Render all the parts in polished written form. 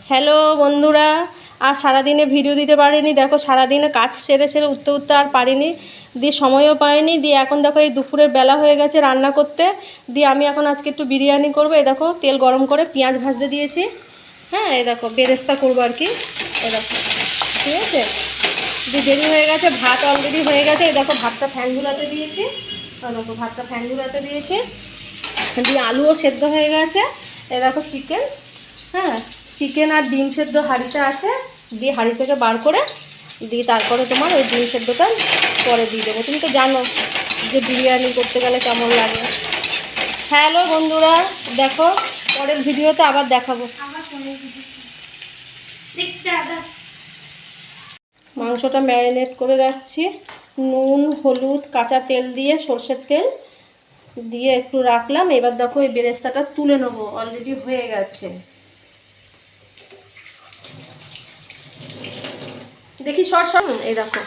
Hello বন্ধুরা, আর সারাদিনে video দিতে পারিনি। দেখো সারাদিনে কাজ সেরে সেরে উঠতে উঠতে আর পারিনি, দিয়ে সময়ও পাইনি। দিয়ে এখন দেখো এই দুপুরের বেলা হয়ে গেছে রান্না করতে। দিয়ে আমি এখন আজকে একটু বিরিয়ানি করবো। এই দেখো তেল গরম করে পেঁয়াজ ভাজতে দিয়েছি। হ্যাঁ, এই দেখো বেরেস্তা করবো আর কি। এই দেখো, ঠিক আছে। দিয়ে দেরি হয়ে গেছে, ভাত অলরেডি হয়ে গেছে। এই দেখো ভাতটা ফ্যান ঝুলাতে দিয়েছি। দেখো ভাতটা ফ্যান ঝুলাতে দিয়েছি। দিয়ে আলুও সেদ্ধ হয়ে গেছে। এই দেখো চিকেন, হ্যাঁ চিকেন আর ডিম সেদ্ধ হাঁড়িতে আছে। দিয়ে হাঁড়ি থেকে বার করে দিয়ে তারপরে তোমার ওই ডিম সেদ্ধটা পরে দিয়ে দেবো। তুমি তো জানো যে বিরিয়ানি করতে গেলে কেমন লাগে। হ্যালো বন্ধুরা, দেখো পরের ভিডিওতে আবার দেখাবো। মাংসটা ম্যারিনেট করে রাখছি নুন হলুদ কাঁচা তেল দিয়ে, সর্ষের তেল দিয়ে একটু রাখলাম। এবার দেখো এই বেরেস্তাটা তুলে নেবো, অলরেডি হয়ে গেছে। দেখি সর সর, এই দেখো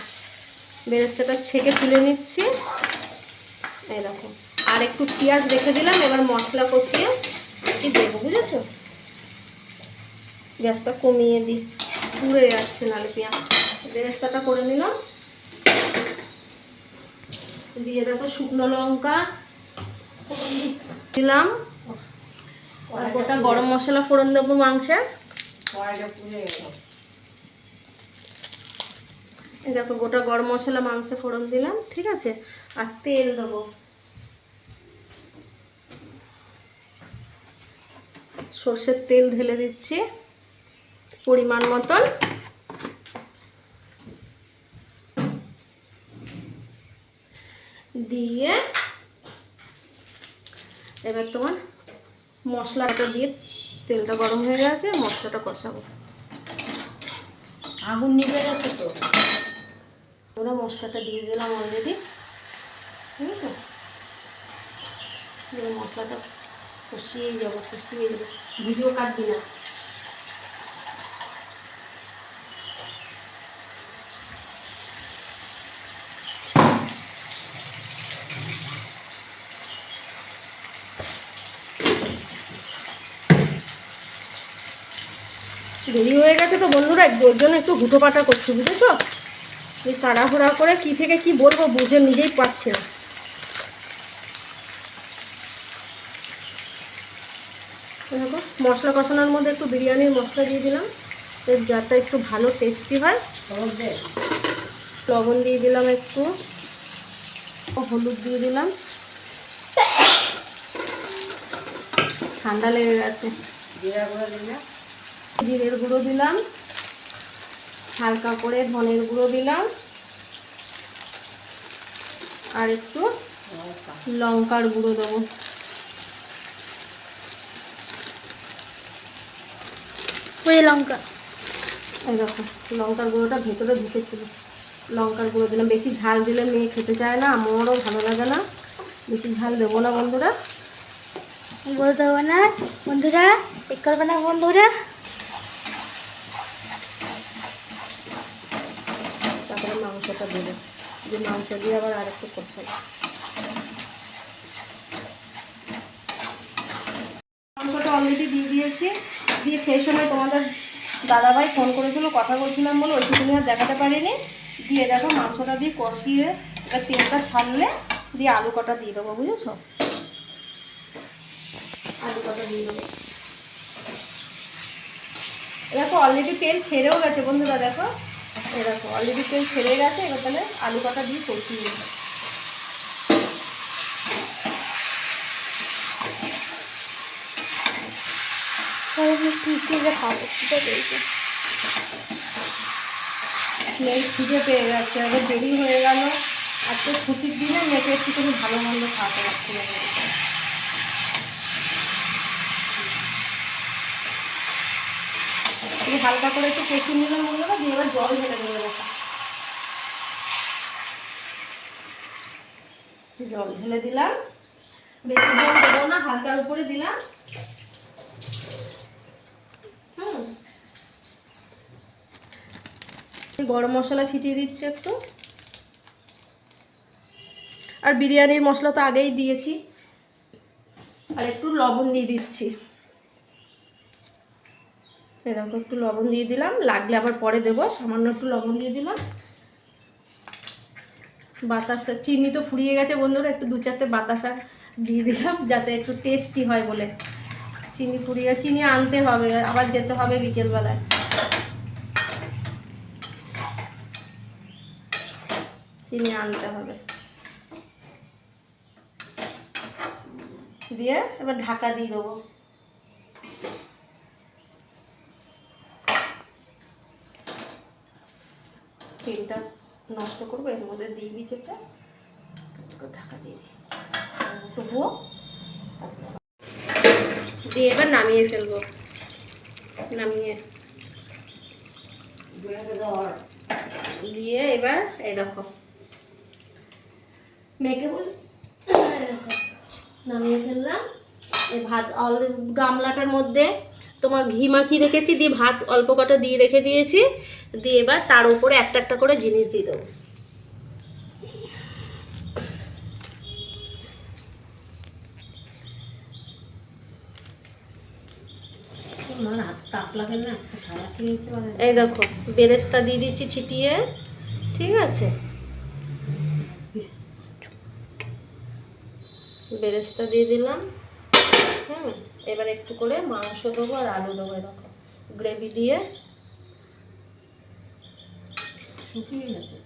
বেরেস্তাটা ছেঁকে তুলে নিচ্ছি। এই দেখো আর একটু পেঁয়াজ রেখে দিলাম। এবার মশলা কষিয়ে কি দেবো, বুঝেছো। গ্যাসটা কমিয়ে দিই, পুড়ে যাচ্ছে নালে পেঁয়াজ। বেরেস্তাটা করে নিলাম। দিয়ে দেখো শুকনো লঙ্কা দিলাম আর গোটা গরম মশলা ফোড়ন দেবো মাংসে। এই দেখো গোটা গরম মশলা মাংসে ফোড়ন দিলাম, ঠিক আছে। আর তেল দেবো, সর্ষের তেল ঢেলে দিচ্ছি পরিমাণ মতন। দিয়ে এবার তোমার মশলাটা দিয়ে, তেলটা গরম হয়ে গেছে, মশলাটা কষাবো। আগুন নিভে গেছে তো, ওরা মশলাটা দিয়ে দিলাম অলরেডি, ঠিক আছে। মশলাটা কষিয়েই যাবো, ভিডিও কাটবি না। দেরি হয়ে গেছে তো বন্ধুরা, ওর জন্য একটু হুটোপাটা করছি, বুঝেছো। এই তাড়াহুড়া করে কি থেকে কি বলবো বুঝে নিজেই পাচ্ছি না। দেখো মশলা কষানোর মধ্যে একটু বিরিয়ানির মশলা দিয়ে দিলাম যাতে একটু ভালো টেস্টি হয়। লবণ দিয়ে দিলাম একটু, হলুদ দিয়ে দিলাম, ঠান্ডা লেগে গেছে। জিরের গুঁড়ো দিলাম, হালকা করে ধনের গুঁড়ো দিলাম, আর একটু লঙ্কার গুঁড়ো দেবো। ওই লঙ্কা, এই দেখো লঙ্কার গুঁড়োটা ভেতরে ঢুকেছিল, লঙ্কার গুঁড়ো দিলাম। বেশি ঝাল দিলে মেয়ে খেতে চায় না, আমারও ভালো লাগে না। বেশি ঝাল দেবো না বন্ধুরা, বলতে হবে না বন্ধুরা, ঠিক করবে না বন্ধুরা। তারপরে মাংসটা দেবো, যে মাংস দিয়ে আবার আর একটু কষাই। মাংসটা অলরেডি দিয়ে দিয়েছি। দিয়ে সেই সময় তোমাদের দাদাভাই ফোন করেছিল, কথা বলছিলাম বলে ওইটুকুনি আর দেখাতে পারিনি। দিয়ে দেখো মাংসটা দিয়ে কষিয়ে এবার তেলটা ছাড়লে দিয়ে আলু কটা দিয়ে দেবো, বুঝেছো। আলু কটা দিয়ে দেবো। দেখো অলরেডি তেল ছেড়েও গেছে বন্ধুরা, দেখো এই দেখো অলরেডি তেল ছেড়ে গেছে। এবার তাহলে আলু কটা দিয়ে কষিয়ে নেব। মেয়ে খিদে পেয়ে গেছে, আবার দেরি হয়ে গেল। আজকে ছুটির দিনে মেয়েকে একটুখানি ভালো মন্দ খাওয়াতে পারছিল। হালকা করে একটু কষিয়ে নিলাম বন্ধুরা, দিয়ে এবার জল ঢেলে দেবো। দেখা জল ঢেলে দিলাম, বেশি জল দেবো না, হালকার উপরে দিলাম। গরম মশলা ছিটিয়ে দিচ্ছি একটু, আর বিরিয়ানির মশলা তো আগেই দিয়েছি। আর একটু লবণ দিয়ে দিচ্ছি। এরকম একটু লবণ দিয়ে দিলাম, লাগলে আবার পরে দেবো। সামান্য একটু লবণ দিয়ে দিলাম। বাতাসা, চিনি তো ফুরিয়ে গেছে বন্ধুরা, একটু 2-4টে বাতাসা দিয়ে দিলাম যাতে একটু টেস্টি হয় বলে। চিনি ফুরিয়ে, চিনি আনতে হবে, আবার যেতে হবে বিকেলবেলায়। চিনি আনতে হবে। দিয়ে এবার ঢাকা দিয়ে দেবো। তেলটা নষ্ট করবো, এর মধ্যে দিয়ে দিয়েছে, ঢাকা দিয়ে দিই তবুও। দিয়ে এবার নামিয়ে ফেলবো। নামিয়ে দিয়ে এবার এই দেখো মেখে বল, নামিয়ে ফেললাম। এই ভাত গামলাটার মধ্যে তোমার ঘি মাখিয়ে রেখেছি, দিয়ে ভাত অল্প কটা দিয়ে রেখে দিয়েছি। দিয়ে এবার তার উপরে একটা একটা করে জিনিস দিয়ে দেবো। এই দেখো বেরেস্তা দিয়ে দিচ্ছি ছিটিয়ে, ঠিক আছে? বেরেস্তা দিয়ে দিলাম। এবার একটু করে মাংস দেবো আর আলু দেবো, এরকম গ্রেভি দিয়ে। শুকিয়ে গেছে।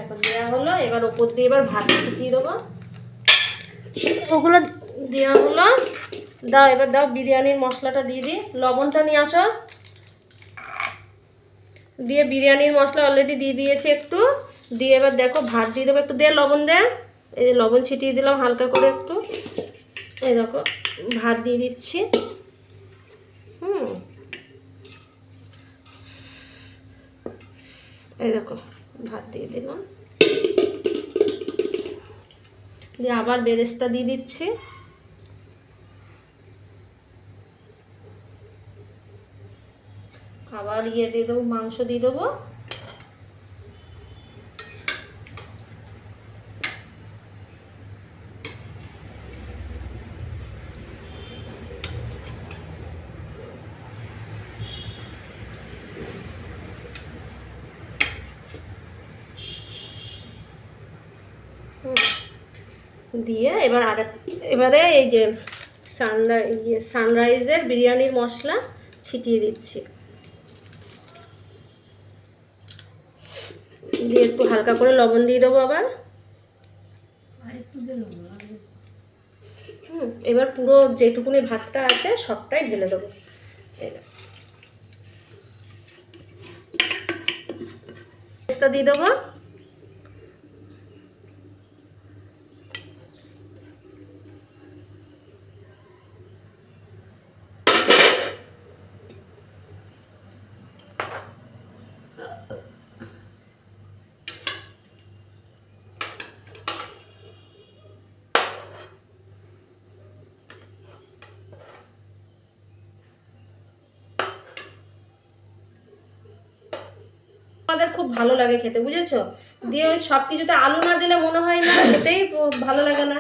এখন দেওয়া হলো, এবার ওপর দিয়ে এবার ভাত ছিটিয়ে দেবো। ওগুলো দেওয়া হলো। দাও এবার, দাও বিরিয়ানির মশলাটা দিয়ে দিই। লবণটা নিয়ে আসো। দিয়ে বিরিয়ানির মশলা অলরেডি দিয়ে দিয়েছি একটু। দিয়ে এবার দেখো ভাত দিয়ে দেবো, একটু দে লবণ দে। এই যে লবণ ছিটিয়ে দিলাম হালকা করে একটু। এই দেখো ভাত দিয়ে দিচ্ছি। এই দেখো ভাত দিয়ে দিলাম। দিয়ে আবার বেরেস্তা দিয়ে দিচ্ছি। আবার দিয়ে দেবো, মাংস দিয়ে দেবো। দিয়ে এবার এবারে এই যে সানরাইজের বিরিয়ানির মশলা ছিটিয়ে দিচ্ছি। দিয়ে একটু হালকা করে লবণ দিয়ে দেবো আবার। এবার পুরো যেটুকুনি ভাতটা আছে সবটাই ঢেলে দেবো। দিয়ে দেবো। আমাদের খুব ভালো লাগে খেতে, বুঝেছো? দিয়ে ওই সব কিছুতে আলু না দিলে মনে হয় না, খেতেই ভালো লাগে না।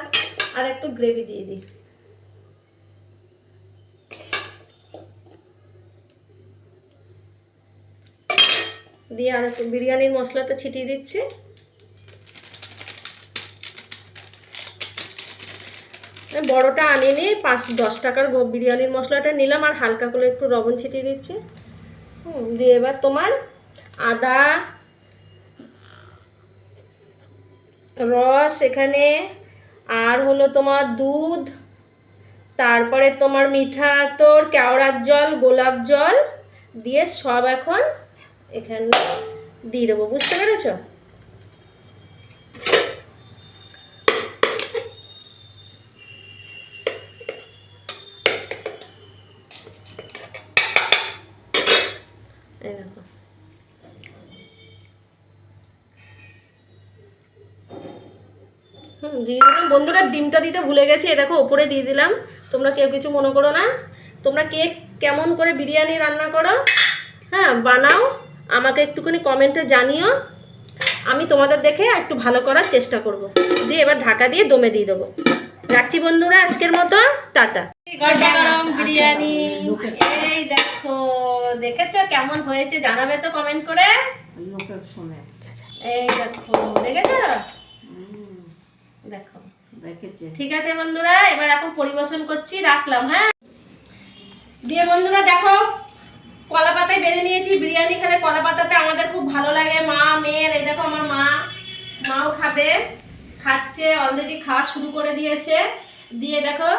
আর একটু গ্রেভি দিয়ে দিই। দিয়ে আর একটু বিরিয়ানির মশলাটা ছিটিয়ে দিচ্ছি। বড়টা আনিনি, 5-10 টাকার বিরিয়ানির মশলাটা নিলাম, আর হালকা করে একটু লবণ ছিটিয়ে দিচ্ছি। দিয়ে এবার তোমার আদা রস এখানে, আর হলো তোমার দুধ, তারপরে তোমার মিঠা আতর, কেওড়ার জল, গোলাপ জল দিয়ে সব এখন এখানে দিয়ে দেবো, বুঝতে পেরেছো? দিয়ে দিলাম বন্ধুরা, ডিমটা দিতে ভুলে গেছি, এ দেখো ওপরে দিয়ে দিলাম। তোমরা কেউ কিছু মনে করো না। তোমরা কে কেমন করে বিরিয়ানি রান্না করো, হ্যাঁ বানাও, আমাকে একটুখানি কমেন্টে জানিও। আমি তোমাদের দেখে একটু ভালো করার চেষ্টা করব। দিয়ে এবার ঢাকা দিয়ে দমে দিয়ে দেবো। রাখছি বন্ধুরা আজকের মতো, টাটা। গরম গরম বিরিয়ানি, এই দেখো, দেখেছো কেমন হয়েছে জানাবে তো কমেন্ট করে। এই দেখো, দেখেছো? দেখো ঠিক আছে বন্ধুরা, এবার এখন পরিবেশন করছি, রাখলাম। হ্যাঁ, দিয়ে বন্ধুরা দেখো, কলা পাতায় বেড়ে নিয়েছি। বিরিয়ানি খেলে কলা পাতাতে আমাদের খুব ভালো লাগে, মা মেয়ের। এই দেখো আমার মাও খাবে, খাচ্ছে, অলরেডি খাওয়া শুরু করে দিয়েছে। দিয়ে দেখো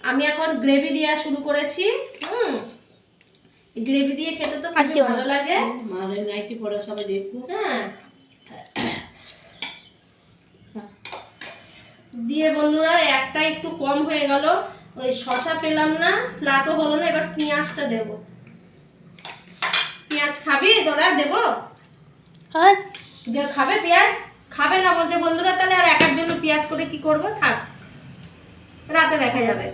আমি এখন গ্রেভি দেওয়া শুরু করেছি। গ্রেভি দিয়ে খেতে তো খুব ভালো লাগে। হ্যাঁ, দিয়ে বন্ধুরা একটা একটু কম হয়ে গেল, ওই শসা পেলাম না, স্লাটও হলো না। এবার পেঁয়াজটা দেবো। পেঁয়াজ খাবি তোরা? দেবো? খাবে পেঁয়াজ? খাবে না বলছে বন্ধুরা, তাহলে আর একার জন্য পেঁয়াজ করে কি করবো? থাক, রাতে দেখা যাবে।